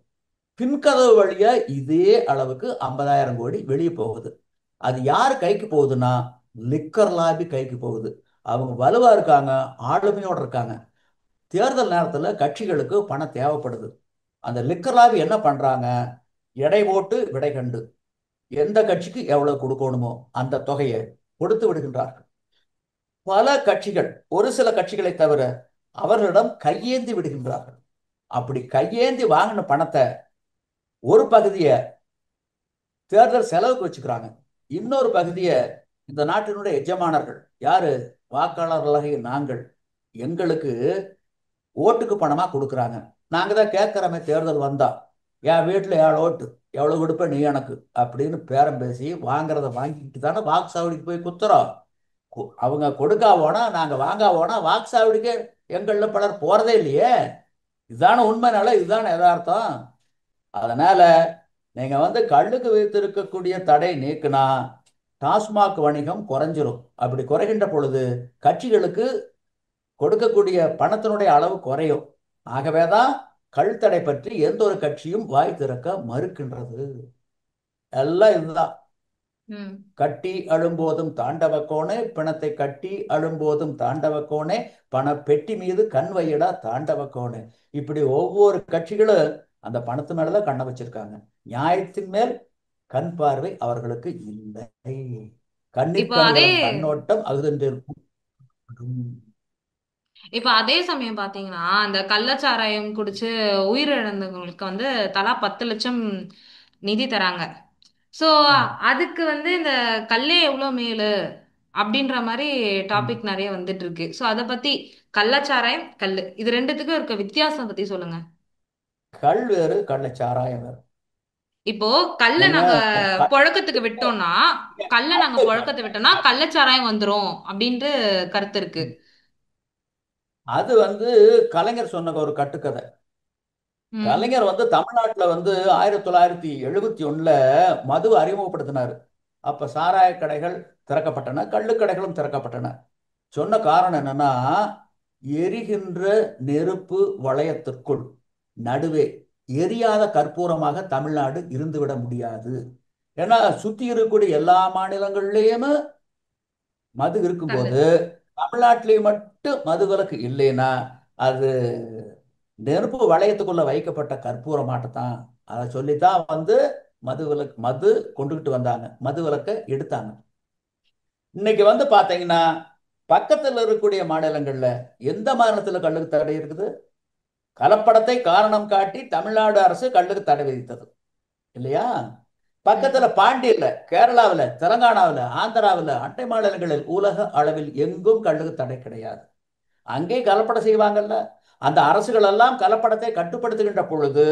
பின்கதவு வழியா இதே அளவுக்கு 50,000 கோடி வெளியே போகுது. அது யார் கைக்கு போகுதுன்னா லிக்கர் லாபி கைக்கு போகுது. அவங்க வலுவா இருக்காங்க, ஆளுமையோட இருக்காங்க. தேர்தல் நேரத்துல கட்சிகளுக்கு பணம் தேவைப்படுது. அந்த லிக்கர் லாபி என்ன பண்றாங்க? எடை போட்டு விடை கண்டு எந்த கட்சிக்கு எவ்வளவு கொடுக்கணுமோ அந்த தொகையை கொடுத்து விடுகின்றார்கள். பல கட்சிகள், ஒரு சில கட்சிகளை தவிர அவர்களிடம் கையேந்தி விடுகின்றார்கள். அப்படி கையேந்தி வாங்கின பணத்தை ஒரு பகுதியை தேர்தல் செலவுக்கு வச்சுக்கிறாங்க. இன்னொரு பகுதியை இந்த நாட்டினுடைய எஜமானர்கள் யாரு? வாக்காளர்களாகிய நாங்கள், எங்களுக்கு ஓட்டுக்கு பணமா கொடுக்குறாங்க. நாங்க தான் கேட்கிறோமே தேர்தல் வந்தா, என் வீட்டுல 7 ஓட்டு, எவ்வளவு கொடுப்ப நீ எனக்கு அப்படின்னு பேரம் பேசி வாங்குறத வாங்கிட்டு தானே வாக்குச்சாவடிக்கு போய் குத்துறோம். அவங்க கொடுக்கா போனா, நாங்க வாங்கா போனா வாக்குச்சாவடிக்கு எங்கள்ல பலர் போறதே இல்லையே. இதுதானே உண்மைனால, இதுதானே யதார்த்தம். அதனால நீங்க வந்து கள்ளுக்கு வைத்திருக்கக்கூடிய தடை நீக்குனா டாஸ்மாக் வணிகம் குறைஞ்சிரும். அப்படி குறைகின்ற பொழுது கட்சிகளுக்கு கொடுக்கக்கூடிய பணத்தினுடைய அளவு குறையும். ஆகவேதான் கள் தடை பற்றி எந்த ஒரு கட்சியும் வாய் திறக்க மறுக்கின்றது. எல்லாம் இதுதான். ம். கட்டி அழும்போதும் தாண்டவ கோணே, பிணத்தை கட்டி அழும்போதும் தாண்டவ கோணே, பண பெட்டி மீது கண் வையடா தாண்டவ கோணே. இப்படி ஒவ்வொரு கட்சிகளும் அந்த பணத்து மேலதான் கண்ணை வச்சிருக்காங்க. நியாயத்தின் மேல் கண் பார்வை அவர்களுக்கு இல்லை. இப்போ அதே கண்ணிற்கணிகளும் கண்ணோட்டம் அகுதென்றிருக்கும். இப்போ அதே சமயம் பாத்தீங்கன்னா, அந்த கள்ளச்சாராயம் குடிச்சு உயிரிழந்தவங்களுக்கு வந்து தலா 10 லட்சம் நிதி தராங்க. சோ ம், அதுக்கு வந்து இந்த கல்லே எவ்வளவு மேலு அப்படின்ற மாதிரி ம். டாபிக் நிறைய வந்துட்டு இருக்கு. சோ அத பத்தி கள்ளச்சாராயம், கல்லு இது ரெண்டுத்துக்கும் இருக்க வித்தியாசம் பத்தி சொல்லுங்க. கள் வேறு, கள்ளச்சாராயம் வேறு. இப்போ கல்ல நீங்க நாங்க க- புழக்கத்துக்கு விட்டோம்னா, கல்ல நாங்க புழக்கத்தை விட்டோம்னா கள்ளச்சாராயம் வந்துரும் அப்படின்ட்டு கருத்து இருக்கு. அது வந்து கலைஞர் சொன்ன ஒரு கட்டுக்கதை. ம். கலைஞர் வந்து தமிழ்நாட்டுல வந்து 1971 மது அறிமுகப்படுத்தினாரு. அப்ப சாராய கடைகள் திறக்கப்பட்டன, கள்ளுக்கடைகளும் திறக்கப்பட்டன. சொன்ன காரணம் என்னன்னா, எரிகின்ற நெருப்பு வளையத்திற்குள் நடுவே எரியாத கற்பூரமாக தமிழ்நாடு இருந்துவிட முடியாது. ஏன்னா சுத்தி இருக்கக்கூடிய எல்லா மாநிலங்கள்லயுமே மது கல்லு. இருக்கும்போது தமிழ்நாட்டிலேயே மட்டும் மது விலக்கு இல்லைன்னா அது நெருப்பு வளையத்துக்குள்ள வைக்கப்பட்ட கற்பூர மாட்டத்தான். அதை சொல்லித்தான் மது கொண்டுகிட்டு வந்தாங்க, மது விலக்கை எடுத்தாங்க. இன்னைக்கு பாத்தீங்கன்னா பக்கத்துல இருக்கக்கூடிய மாநிலங்கள்ல எந்த மாநிலத்துல கள்ளுக்கு தடை இருக்குது? கலப்படத்தை காரணம் காட்டி தமிழ்நாடு அரசு கள்ளுக்கு தடை விதித்தது இல்லையா? பக்கத்துல ம். பாண்டியில, கேரளாவில், தெலங்கானாவில், ஆந்திராவில், அண்டை மாநிலங்களில் உலக அளவில் எங்கும் கள்ளுக்கு தடை கிடையாது. அங்கே கலப்படம் செய்வாங்கல்ல. அந்த அரசுகள் எல்லாம் கலப்படத்தை கட்டுப்படுத்துகின்ற பொழுது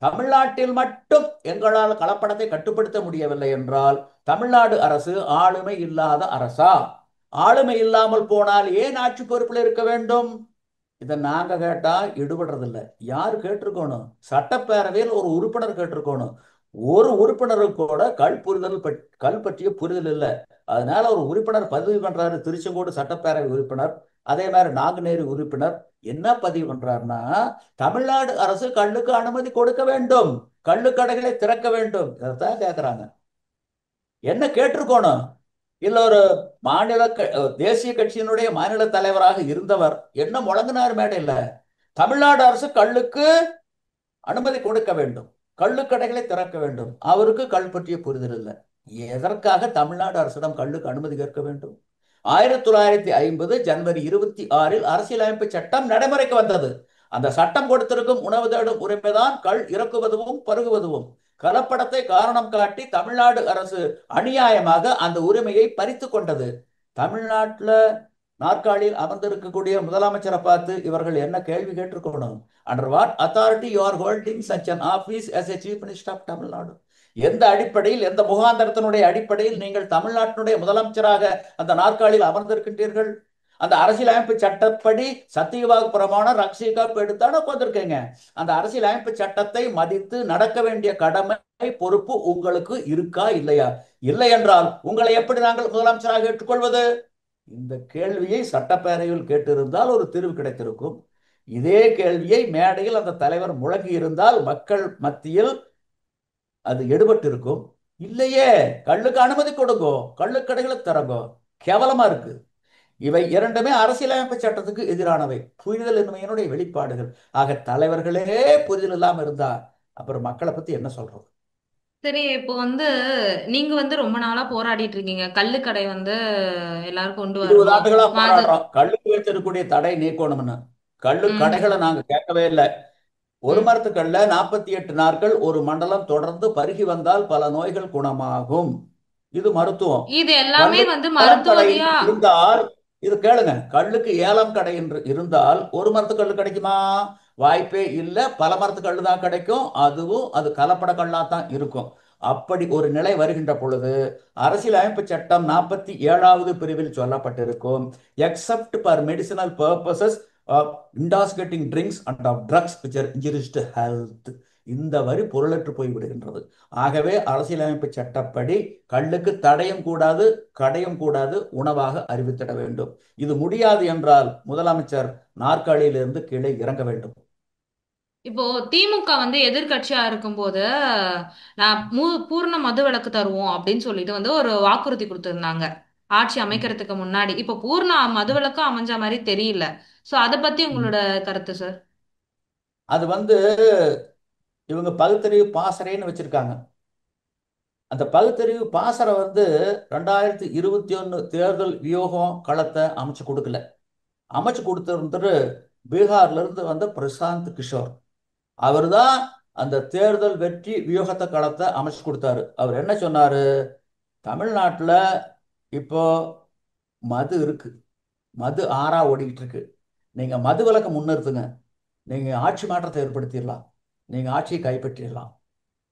தமிழ்நாட்டில் மட்டும் எங்களால் கலப்படத்தை கட்டுப்படுத்த முடியவில்லை என்றால் தமிழ்நாடு அரசு ஆளுமை இல்லாத அரசா? ஆளுமை இல்லாமல் போனால் ஏன் ஆட்சி பொறுப்பில் இருக்க வேண்டும்? இதை நாங்க கேட்டா ஈடுபடுறதில்லை. யார் கேட்டிருக்கணும்? சட்டப்பேரவையில் ஒரு உறுப்பினர் கேட்டிருக்கணும். ஒரு உறுப்பினருக்கு கூட கல் பற்றிய புரிதல் இல்லை. அதனால ஒரு உறுப்பினர் பதிவு பண்றாரு, திருச்செங்கோடு சட்டப்பேரவை உறுப்பினர், அதே மாதிரி நாங்குநேரி உறுப்பினர் என்ன பதிவு பண்றாருன்னா, தமிழ்நாடு அரசு கள்ளுக்கு அனுமதி கொடுக்க வேண்டும், கள்ளுக்கடைகளை திறக்க வேண்டும். இதைத்தான் கேட்கிறாங்க. என்ன கேட்டிருக்கணும்? இல்ல ஒரு தேசிய கட்சியினுடைய மாநில தலைவராக இருந்தவர் என்ன முழங்கினார் மேடையில்? தமிழ்நாடு அரசு கள்ளுக்கு அனுமதி கொடுக்க வேண்டும், கள்ளுக்கடைகளை திறக்க வேண்டும். அவருக்கு கள் பற்றிய புரிதல் இல்லை. எதற்காக தமிழ்நாடு அரசிடம் கள்ளுக்கு அனுமதி கேட்க வேண்டும்? 1950 ஜனவரி 26 அரசியலமைப்பு சட்டம் நடைமுறைக்கு வந்தது. அந்த சட்டம் கொடுத்திருக்கும் உணவு தேடும் உரிமைதான் கள் இறக்குவதும் பருகுவதும். கலப்படத்தை காரணம் காட்டி தமிழ்நாடு அரசு அநியாயமாக அந்த உரிமையை பறித்து கொண்டது. தமிழ்நாட்டில் நாற்காலியில் அமர்ந்திருக்கக்கூடிய முதலமைச்சரை பார்த்து இவர்கள் என்ன கேள்வி கேட்டிருக்கணும்? Under what authority you are holding such an office as a chief minister of Tamil Nadu? எந்த அடிப்படையில், எந்த முகாந்தரத்தினுடைய அடிப்படையில் நீங்கள் தமிழ்நாட்டினுடைய முதலமைச்சராக அந்த நாற்காலியில் அமர்ந்திருக்கின்றீர்கள்? அந்த அரசியலமைப்பு சட்டப்படி சத்தியவாக்கு பிரமாணம் ரகசியக்காப்பு எடுத்தான உட்காந்துருக்கீங்க. அந்த அரசியலமைப்பு சட்டத்தை மதித்து நடக்க வேண்டிய கடமை, பொறுப்பு உங்களுக்கு இருக்கா இல்லையா? இல்லை என்றால் உங்களை எப்படி நாங்கள் முதலமைச்சராக ஏற்றுக்கொள்வது? இந்த கேள்வியை சட்டப்பேரவையில் கேட்டிருந்தால் ஒரு தீர்வு கிடைத்திருக்கும். இதே கேள்வியை மேடையில் அந்த தலைவர் முழங்கி இருந்தால் மக்கள் மத்தியில் அது எடுபட்டு இருக்கும். இல்லையே, கள்ளுக்கு அனுமதி கொடுங்கோ, கள்ளுக்கடைகளை தரங்கோ. கேவலமா இருக்கு. இவை இரண்டுமே அரசியலமைப்பு சட்டத்துக்கு எதிரானவை, புரிதல் இன்மையினுடைய வெளிப்பாடுகள். ஆக தலைவர்களே புரிதல் இல்லாம இருந்தா அப்புறம் மக்களை பத்தி என்ன சொல்றது? சரி, இப்போ நீங்க ரொம்ப நாளா போராடிட்டு இருக்கீங்க, கள்ளுக்கடை எல்லாரும் கொண்டு 20 வரணும். ஆண்டுகளா மது போராடுறோம் கள்ளுக்கு வைத்திருக்கக்கூடிய தடை நீக்கணும்னு. கள்ளு ம். கடைகளை நாங்க கேட்கவே இல்லை. ஒரு ம். மரத்துக்கல்ல 48 நாட்கள் ஒரு மண்டலம் தொடர்ந்து பருகி வந்தால் பல நோய்கள் குணமாகும். இது மருத்துவம். இது எல்லாமே கல்லுக்கு ஏலம் கடை மருத்துவ இருந்தால், இது கேளுங்க, கல்லுக்கு ஏலம் கடை என்று இருந்தால் ஒரு மரத்து கல்லு கிடைக்குமா? வாய்ப்பே இல்லை. பல மரத்து கல்லு தான் கிடைக்கும். அதுவும் அது கலப்பட கல்லா தான் இருக்கும். அப்படி ஒரு நிலை வருகின்ற பொழுது அரசியலமைப்பு சட்டம் 47வது பிரிவில் சொல்லப்பட்டிருக்கும், except for medicinal purposes of intoxicating drinks and of drugs which are injurious to health. இந்த வரி பொருளற்று போய்விடுகின்றது. ஆகவே அரசியலமைப்பு சட்டப்படி கள்ளுக்கு தடையும் கூடாது, கடையும் கூடாது, உணவாக அறிவித்திட வேண்டும். இது முடியாது என்றால் முதலமைச்சர் நாற்காலியிலிருந்து கீழே இறங்க வேண்டும். இப்போ திமுக எதிர்க்கட்சியா இருக்கும்போது நான் பூர்ண மதுவிலக்கு தருவோம் அப்படின்னு சொல்லிட்டு ஒரு வாக்குறுதி கொடுத்திருந்தாங்க ஆட்சி அமைக்கிறதுக்கு முன்னாடி. இப்போ பூர்ண மதுவிலக்கு அமைஞ்ச மாதிரி தெரியல. சோ அத பத்தி உங்களோட கருத்து சார்? அது இவங்க பகுத்தறிவு பாசறைன்னு வச்சிருக்காங்க. அந்த பகுத்தறிவு பாசறை 2021 தேர்தல் வியூகம் களத்தை அமைச்சு கொடுக்கல. அமைச்சு கொடுத்திருந்தது பீகார்ல இருந்து வந்த பிரசாந்த் கிஷோர். அவர் தான் அந்த தேர்தல் வெற்றி வியூகத்தை களத்தை அமைச்சு கொடுத்தாரு. அவர் என்ன சொன்னாரு? தமிழ்நாட்டில் இப்போ மது இருக்கு, மது ஆறா ஓடிக்கிட்டு இருக்கு. நீங்க மது விலக்கை முன்னிறுத்துங்க, நீங்க ஆட்சி மாற்றத்தை ஏற்படுத்திடலாம், நீங்க ஆட்சியை கைப்பற்றிடலாம்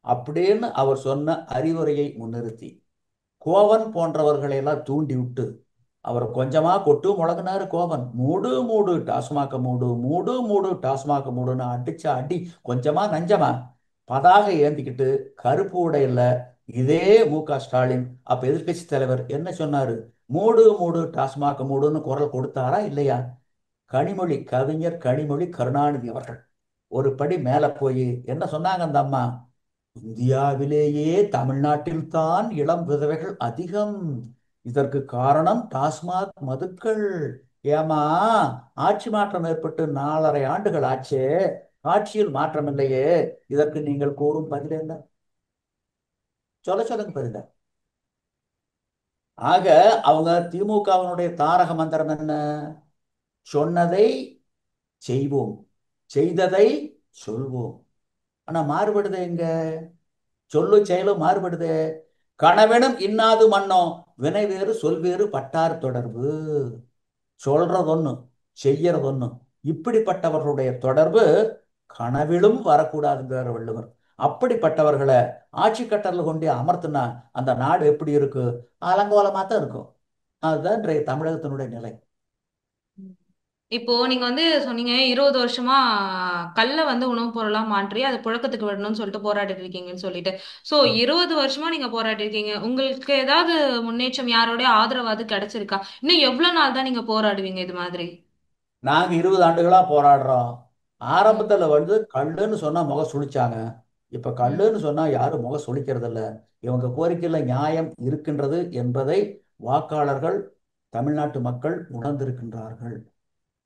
அப்படின்னு அவர் சொன்ன அறிவுரையை முன்னிறுத்தி கோவன் போன்றவர்களை எல்லாம் தூண்டி விட்டு அவர் கொஞ்சமா கொட்டு முழங்கினாரு. கோவன் மூடு மூடு டாஸ்மாக மூடு, மூடு மூடு டாஸ்மாக மூடுன்னு அடிச்ச அடி கொஞ்சமா நஞ்சமா? பதாக ஏந்திக்கிட்டு கருப்பு உடையில இதே மு.க. ஸ்டாலின் அப்ப எதிர்க்கட்சி தலைவர் என்ன சொன்னாரு? மூடு மூடு டாஸ்மாக மூடுன்னு குரல் கொடுத்தாரா இல்லையா? கவிஞர் கனிமொழி கருணாநிதி அவர்கள் ஒரு படி மேல போய் என்ன சொன்னாங்க அந்த அம்மா? இந்தியாவிலேயே தமிழ்நாட்டில் தான் இளம் விதவைகள் அதிகம், இதற்கு காரணம் டாஸ்மாக் மதுக்கள். ஏமா, ஆட்சி மாற்றம் ஏற்பட்டு 4.5 ஆண்டுகள் ஆச்சே, ஆட்சியில் மாற்றம் இல்லையே. இதற்கு நீங்கள் கூறும் பதில் என்ன? சொல்லுங்க பதில. ஆக அவங்க திமுகவினுடைய தாரக மந்திரம் என்ன? சொன்னதை செய்வோம், செய்ததை சொல்வோம். ஆனா மாறுபடுது எங்க? சொல்லு செயலும் மாறுபடுது. கனவெனும் இன்னாது மன்னோ, வினை வேறு சொல் வேறு பட்டார் தொடர்பு. சொல்றது ஒண்ணு, செய்யறது ஒண்ணு. இப்படிப்பட்டவர்களுடைய தொடர்பு கனவிலும் வரக்கூடாதுங்கிறார் வள்ளுவர். அப்படிப்பட்டவர்களை ஆட்சி கட்டளை கொண்டு அமர்த்தினா அந்த நாடு எப்படி இருக்கு? அலங்கோலமா தான் இருக்கும். அதுதான் இன்றைய தமிழகத்தினுடைய நிலை. இப்போ நீங்க வந்து சொன்னீங்க 20 வருஷமா கல்ல வந்து உணவுப் பொருளா மாற்றி அதை புழக்கத்துக்கு விடணும்னு சொல்லிட்டு போராடிட்டு இருக்கீங்கன்னு சொல்லிட்டு. சோ 20 வருஷமா நீங்க போராடி இருக்கீங்க. உங்களுக்கு ஏதாவது முன்னேற்றம் யாரோட ஆதரவாது கிடைச்சிருக்கா? இன்னும் எவ்வளவு நாள் தான் நீங்க போராடுவீங்க இது மாதிரி? நாங்க 20 ஆண்டுகளா போராடுறோம். ம். ஆரம்பத்துல கல்லுன்னு சொன்னா முகம் சுளிச்சாங்க. இப்ப ம். கல்லுன்னு சொன்னா யாரும் முகம் சுளிக்கிறது இல்ல. இவங்க கோரிக்கையில நியாயம் இருக்கின்றது என்பதை வாக்காளர்கள், தமிழ்நாட்டு மக்கள் உணர்ந்திருக்கின்றார்கள்.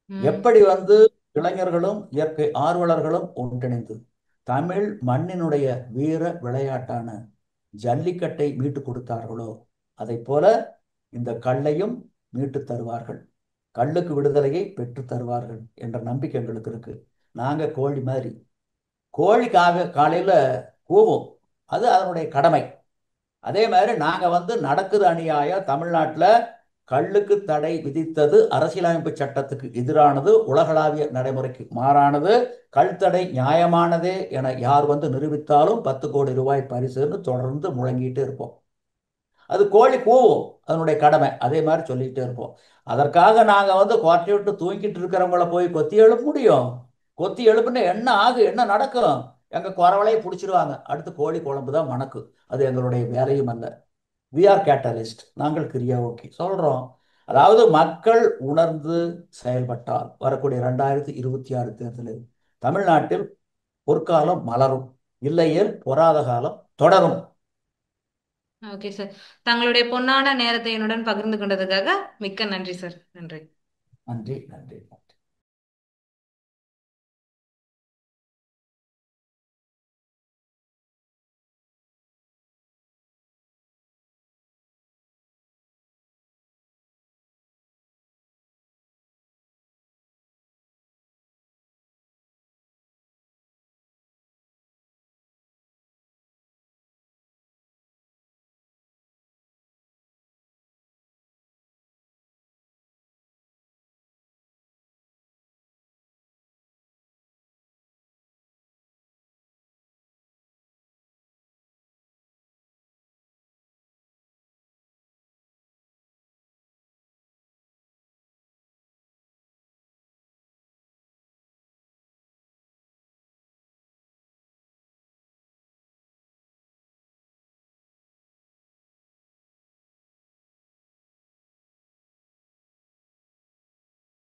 ம். எப்படி இளைஞர்களும் இயற்கை ஆர்வலர்களும் ஒன்றிணைந்து தமிழ் மண்ணினுடைய வீர விளையாட்டான ஜல்லிக்கட்டை மீட்டு கொடுத்தார்களோ, அதை போல இந்த கல்லையும் மீட்டு தருவார்கள். கல்லுக்கு விடுதலையை பெற்று தருவார்கள் என்ற நம்பிக்கை எங்களுக்கு இருக்கு. நாங்க கோழி மாதிரி. கோழிக்காக காலையில கூவும், அது அதனுடைய கடமை. அதே மாதிரி நாங்க நடக்குது அநியாயம் தமிழ்நாட்டில். கல்லுக்கு தடை விதித்தது அரசியலமைப்பு சட்டத்துக்கு எதிரானது, உலகளாவிய நடைமுறைக்கு மாறானது. கல் தடை நியாயமானதே என யார் நிரூபித்தாலும் 10 கோடி ரூபாய் பரிசுன்னு தொடர்ந்து முழங்கிட்டே இருப்போம். அது கோழி கூவும், அதனுடைய கடமை. அதே மாதிரி சொல்லிக்கிட்டே இருப்போம். அதற்காக நாங்க குவார்ட்டை விட்டு தூங்கிட்டு இருக்கிறவங்கள போய் கொத்தி எழுப்ப முடியும்? கொத்தி எழுப்புனா என்ன என்ன நடக்கும்? எங்க குறவலையை பிடிச்சிருவாங்க. அடுத்து கோழி குழம்பு தான் மணக்கு. அது எங்களுடைய வேலையும் அல்ல. வி ஆர் கேட்டலிஸ்ட், நாங்கள் கிரியாவோக்கி சொல்றோம். அதாவது மக்கள் உணர்ந்து செயல்பட்டால் வரக்கூடிய 2026 தேர்தலில் தமிழ்நாட்டில் பொற்காலம் மலரும். இல்லையேல் பொறாத காலம் தொடரும். Okay sir. தங்களுடைய பொன்னான நேரத்தை என்னுடன் பகிர்ந்து கொண்டதுக்காக மிக்க நன்றி சார். நன்றி. நன்றி, நன்றி.